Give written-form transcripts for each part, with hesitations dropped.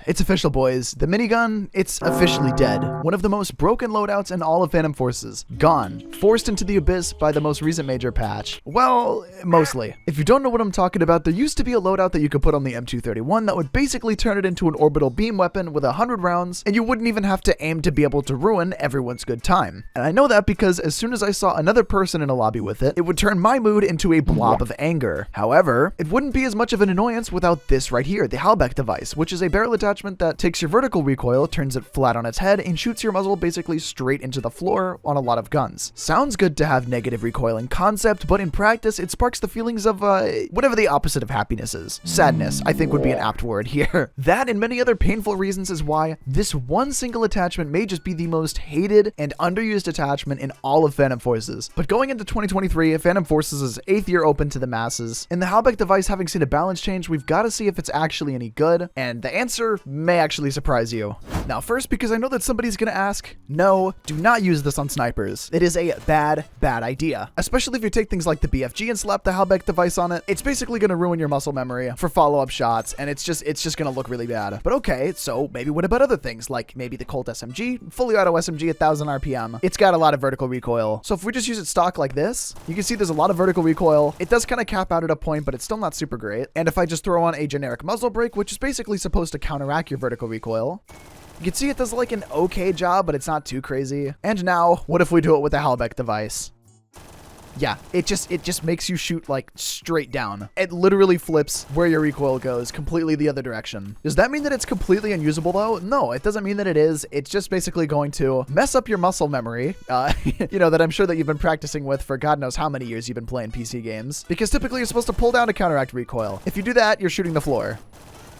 It's official, boys. The minigun, it's officially dead. One of the most broken loadouts in all of Phantom Forces. Gone. Forced into the abyss by the most recent major patch. Well, mostly. If you don't know what I'm talking about, there used to be a loadout that you could put on the M231 that would basically turn it into an orbital beam weapon with 100 rounds, and you wouldn't even have to aim to be able to ruin everyone's good time. And I know that because as soon as I saw another person in a lobby with it, it would turn my mood into a blob of anger. However, it wouldn't be as much of an annoyance without this right here, the Halbeck device, which is a barrel attachment that takes your vertical recoil, turns it flat on its head, and shoots your muzzle basically straight into the floor on a lot of guns. Sounds good to have negative recoil in concept, but in practice, it sparks the feelings of, whatever the opposite of happiness is. Sadness, I think, would be an apt word here. That and many other painful reasons is why this one single attachment may just be the most hated and underused attachment in all of Phantom Forces. But going into 2023, Phantom Forces is 8th year open to the masses, and the Halbeck device having seen a balance change, we've got to see if it's actually any good, and the answer may actually surprise you. Now first, because I know that somebody's gonna ask, no, do not use this on snipers. It is a bad idea. Especially if you take things like the BFG and slap the Halbeck device on it, it's basically gonna ruin your muscle memory for follow-up shots, and it's just gonna look really bad. But okay, so maybe what about other things, like maybe the Colt SMG, fully auto SMG, 1000 RPM. It's got a lot of vertical recoil. So if we just use it stock like this, you can see there's a lot of vertical recoil. It does kind of cap out at a point, but it's still not super great. And if I just throw on a generic muzzle brake, which is basically supposed to counteract your vertical recoil, you can see it does like an okay job, but it's not too crazy. And now, what if we do it with the Halbeck device? Yeah, it just makes you shoot like straight down. It literally flips where your recoil goes completely the other direction. Does that mean that it's completely unusable though? No, it doesn't mean that it is. It's just basically going to mess up your muscle memory, you know, that I'm sure that you've been practicing with for God knows how many years you've been playing PC games. Because typically you're supposed to pull down to counteract recoil. If you do that, you're shooting the floor.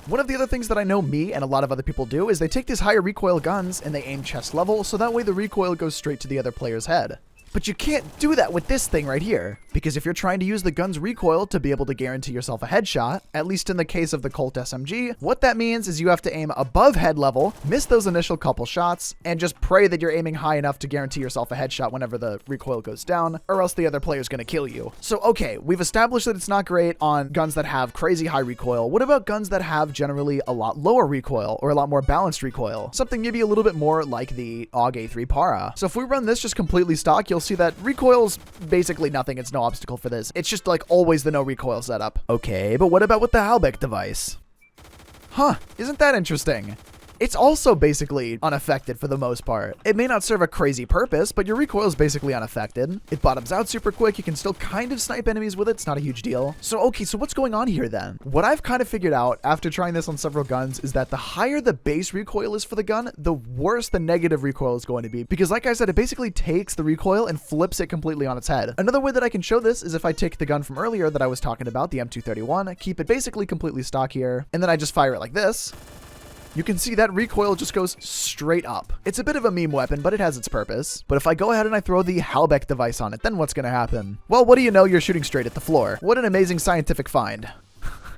One of the other things that I know me and a lot of other people do is they take these higher recoil guns and they aim chest level, so that way the recoil goes straight to the other player's head. But you can't do that with this thing right here, because if you're trying to use the gun's recoil to be able to guarantee yourself a headshot, at least in the case of the Colt SMG, what that means is you have to aim above head level, miss those initial couple shots, and just pray that you're aiming high enough to guarantee yourself a headshot whenever the recoil goes down, or else the other player's gonna kill you. So okay, we've established that it's not great on guns that have crazy high recoil. What about guns that have generally a lot lower recoil, or a lot more balanced recoil? Something maybe a little bit more like the AUG A3 Para. So if we run this just completely stock, you'll see that recoil's basically nothing. It's no obstacle for this. It's just like always the no recoil setup. Okay, but what about with the Halbeck device? Huh, isn't that interesting? It's also basically unaffected for the most part. It may not serve a crazy purpose, but your recoil is basically unaffected. It bottoms out super quick. You can still kind of snipe enemies with it. It's not a huge deal. So, okay, so what's going on here then? What I've kind of figured out after trying this on several guns is that the higher the base recoil is for the gun, the worse the negative recoil is going to be. Because like I said, it basically takes the recoil and flips it completely on its head. Another way that I can show this is if I take the gun from earlier that I was talking about, the M231, keep it basically completely stock here, and then I just fire it like this. You can see that recoil just goes straight up. It's a bit of a meme weapon, but it has its purpose. But if I go ahead and I throw the Halbeck device on it, then what's gonna happen? Well, what do you know? You're shooting straight at the floor. What an amazing scientific find.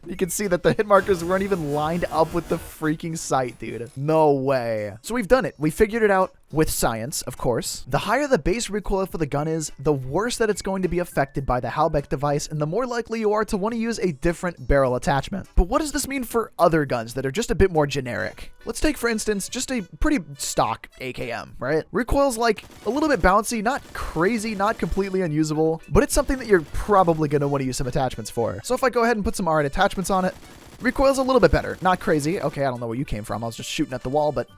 You can see that the hit markers weren't even lined up with the freaking sight, dude. No way. So we've done it. We figured it out with science, of course. The higher the base recoil for the gun is, the worse that it's going to be affected by the Halbeck device, and the more likely you are to want to use a different barrel attachment. But what does this mean for other guns that are just a bit more generic? Let's take, for instance, just a pretty stock AKM, right? Recoil's like a little bit bouncy, not crazy, not completely unusable, but it's something that you're probably going to want to use some attachments for. So if I go ahead and put some R8 attachments on it, recoil's a little bit better. Not crazy. Okay, I don't know where you came from. I was just shooting at the wall, but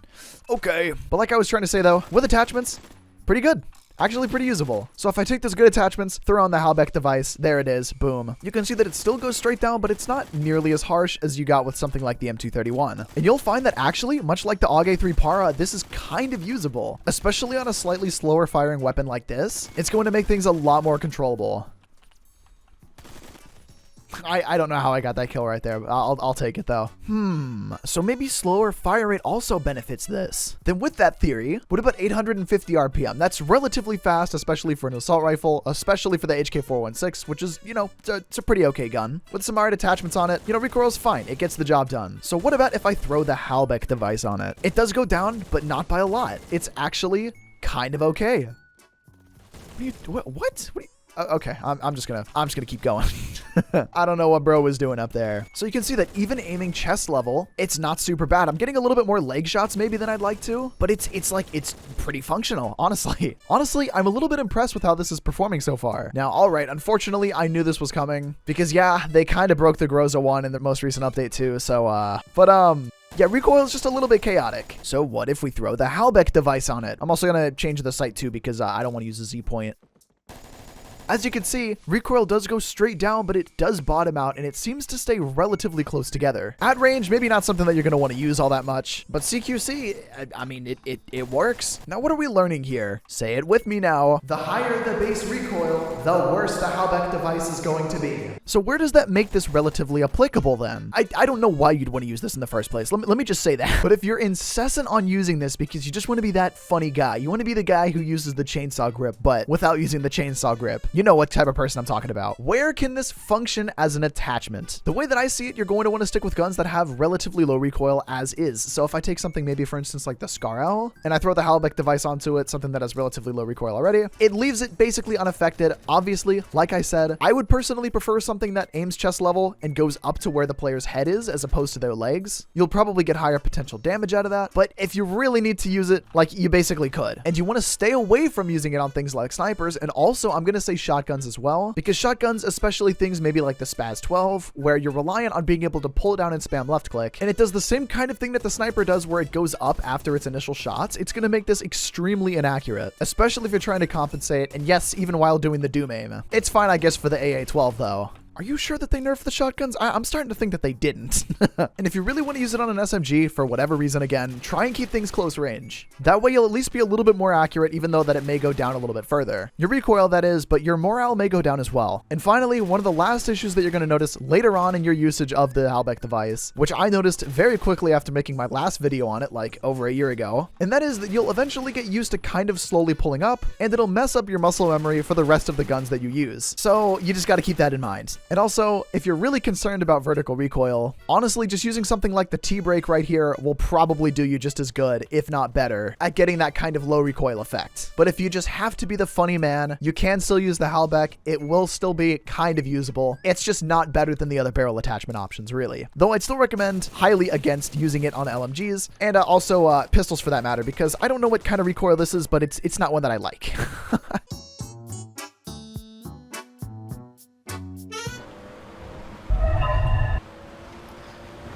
okay. But like I was trying to say though, with attachments, pretty good. Actually pretty usable. So if I take those good attachments, throw on the Halbeck device, there it is, boom. You can see that it still goes straight down, but it's not nearly as harsh as you got with something like the M231. And you'll find that actually, much like the AUG A3 Para, this is kind of usable. Especially on a slightly slower firing weapon like this, it's going to make things a lot more controllable. I don't know how I got that kill right there. I'll take it though. So maybe slower fire rate also benefits this. Then with that theory, what about 850 RPM? That's relatively fast, especially for an assault rifle, especially for the HK416, which is, you know, it's a pretty okay gun. With some R8 attachments on it, you know, recoil's fine. It gets the job done. So what about if I throw the Halbeck device on it? It does go down, but not by a lot. It's actually kind of okay. What? Okay, I'm just gonna keep going. I don't know what bro was doing up there. So you can see that even aiming chest level, it's not super bad. I'm getting a little bit more leg shots maybe than I'd like to, but it's pretty functional, honestly. Honestly, I'm a little bit impressed with how this is performing so far. Now, all right, unfortunately, I knew this was coming because yeah, they kind of broke the Groza one in the most recent update too. So, yeah, recoil is just a little bit chaotic. So what if we throw the Halbeck device on it? I'm also gonna change the sight too because I don't want to use a Z point. As you can see, recoil does go straight down, but it does bottom out, and it seems to stay relatively close together. At range, maybe not something that you're going to want to use all that much, but CQC, I mean, it works. Now, what are we learning here? Say it with me now. The higher the base recoil, the worse the Halbeck device is going to be. So where does that make this relatively applicable then? I don't know why you'd want to use this in the first place. Let me just say that. But if you're incessant on using this because you just want to be that funny guy, you want to be the guy who uses the chainsaw grip, but without using the chainsaw grip, you know what type of person I'm talking about. Where can this function as an attachment? The way that I see it, you're going to want to stick with guns that have relatively low recoil as is. So if I take something maybe for instance like the Scar Owl and I throw the Halbeck device onto it, something that has relatively low recoil already, it leaves it basically unaffected. Obviously, like I said, I would personally prefer something that aims chest level and goes up to where the player's head is as opposed to their legs. You'll probably get higher potential damage out of that, but if you really need to use it, like you basically could. And you want to stay away from using it on things like snipers, and also I'm going to say shotguns as well, because shotguns, especially things maybe like the Spaz 12, where you're reliant on being able to pull it down and spam left click, and it does the same kind of thing that the sniper does where it goes up after its initial shots, it's going to make this extremely inaccurate, especially if you're trying to compensate, and yes, even while doing the Doom aim. It's fine, I guess, for the AA-12 though. Are you sure that they nerfed the shotguns? I'm starting to think that they didn't. And if you really want to use it on an SMG, for whatever reason, again, try and keep things close range. That way you'll at least be a little bit more accurate, even though that it may go down a little bit further. Your recoil, that is, but your morale may go down as well. And finally, one of the last issues that you're going to notice later on in your usage of the Halbeck device, which I noticed very quickly after making my last video on it, like over a year ago, and that is that you'll eventually get used to kind of slowly pulling up, and it'll mess up your muscle memory for the rest of the guns that you use. So you just got to keep that in mind. And also, if you're really concerned about vertical recoil, honestly, just using something like the T-brake right here will probably do you just as good, if not better, at getting that kind of low recoil effect. But if you just have to be the funny man, you can still use the Halbeck. It will still be kind of usable. It's just not better than the other barrel attachment options, really. Though I'd still recommend highly against using it on LMGs, and also pistols for that matter, because I don't know what kind of recoil this is, but it's not one that I like.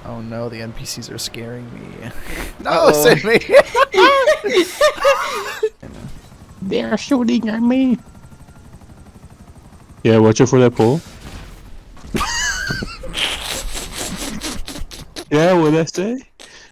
Oh no, the NPCs are scaring me. No, save me! They're shooting at me. Yeah, watch out for that pole. Yeah, what'd I say?